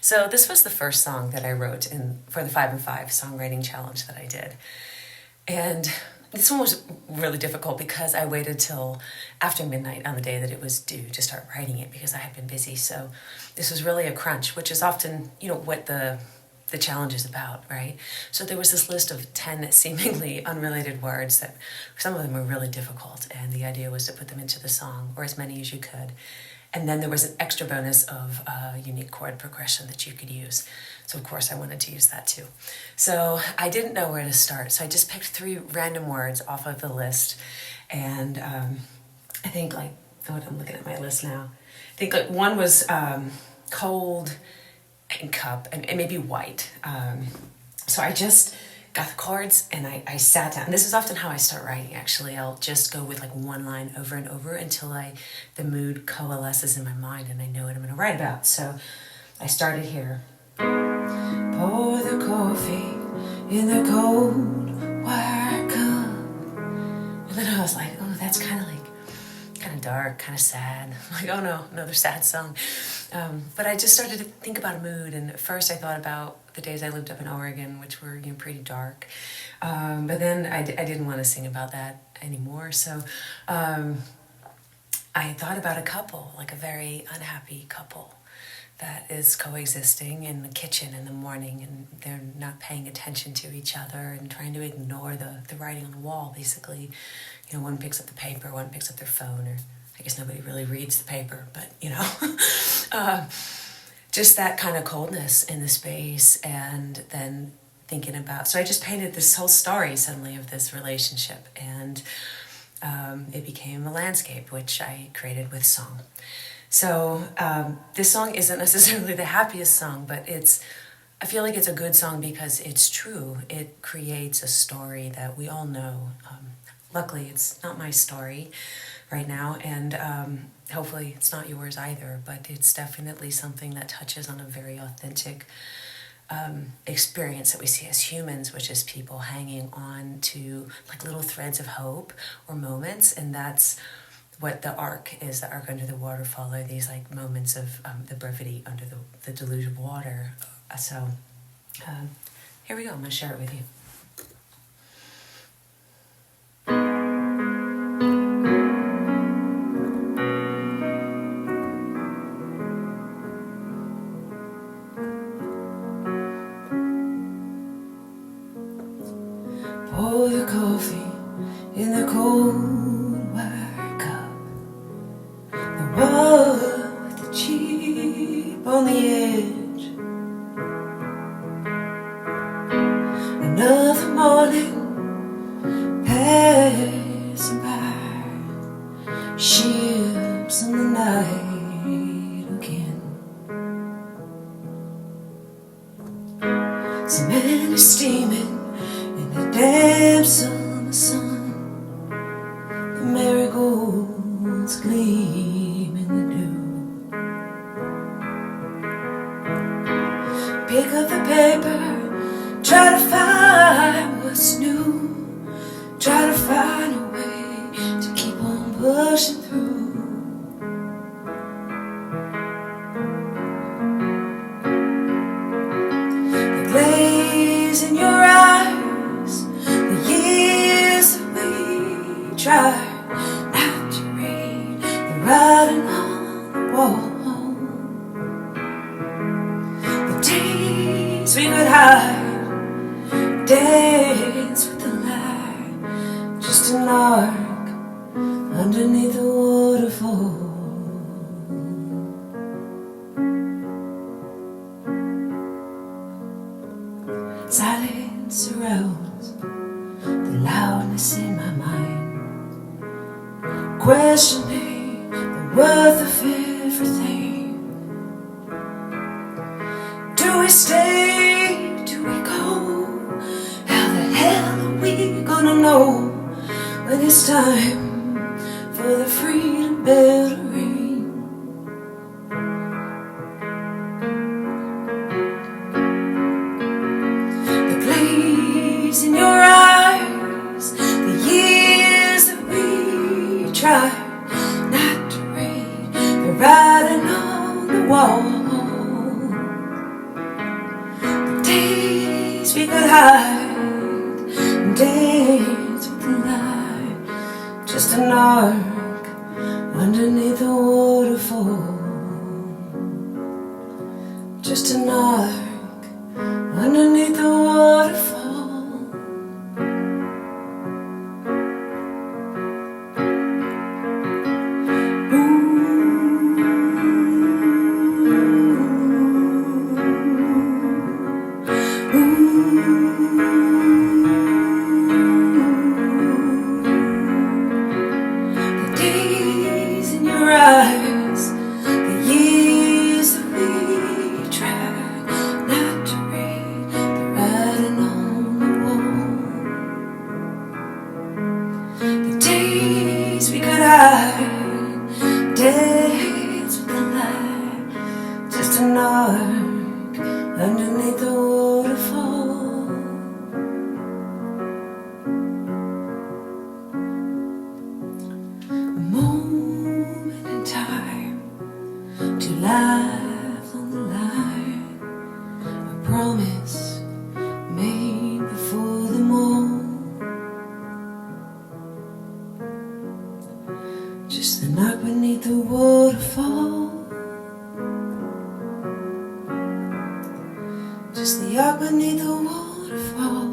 So this was the first song that I wrote for the 5 and 5 songwriting challenge that I did. And this one was really difficult because I waited till after midnight on the day that it was due to start writing it because I had been busy. So this was really a crunch, which is often, what the challenge is about, right? So there was this list of 10 seemingly unrelated words that some of them were really difficult, and the idea was to put them into the song, or as many as you could. And then there was an extra bonus of a unique chord progression that you could use. So of course I wanted to use that too. So I didn't know where to start, so I just picked 3 random words off of the list. And I think I'm looking at my list now. I think one was cold and cup and maybe white. So I just got the chords and I sat down. And this is often how I start writing, actually. I'll just go with one line over and over until the mood coalesces in my mind and I know what I'm going to write about. So I started here. Pour the coffee in the cold wire cup. And then I was like, oh, that's kind of dark, kind of sad. I'm like, oh no, another sad song. But I just started to think about a mood, and at first I thought about the days I lived up in Oregon, which were pretty dark. But then I didn't want to sing about that anymore, so I thought about a couple, a very unhappy couple that is coexisting in the kitchen in the morning, and they're not paying attention to each other and trying to ignore the writing on the wall, basically. One picks up the paper, one picks up their phone, or I guess nobody really reads the paper, but just that kind of coldness in the space. And then thinking about, so I just painted this whole story suddenly of this relationship, and it became a landscape, which I created with song. So this song isn't necessarily the happiest song, but I feel like it's a good song because it's true. It creates a story that we all know. Luckily, it's not my story right now, and hopefully it's not yours either, but it's definitely something that touches on a very authentic experience that we see as humans, which is people hanging on to little threads of hope or moments, and that's what the arc is. The arc under the waterfall are these moments of the brevity under the deluge of water. So here we go. I'm going to share it with you. Pour the coffee in the cold wire cup. The one with the chip on the edge. Another morning passing by. Ships in the night again. So many steaming in the damp summer sun. The marigolds gleam in the dew. Pick up the paper, try to find what's new. Try to find a way to keep on pushing through. The glaze in your eyes, the years that we tried not to read, the writing on the wall. The days we could hide, dance with the light, just an arc underneath the waterfall. Silence surrounds the loudness in my mind, questioning the worth of everything. Do we stay? Do we go? How the hell are we gonna know when it's time for the freedom bell to ring? In your eyes, the years that we tried not to read, the writing on the wall. days we could hide and dance with the light. Just an arc underneath the waterfall. Just an arc underneath the waterfall. The days in your eyes, the years that we tried not to read, the writing on the wall. The days we could hide, dance with the light. Just an arc underneath the waterfall. A moment in time to life on the line. A promise made before them all. Just the night beneath the waterfall. Just the arc beneath the waterfall.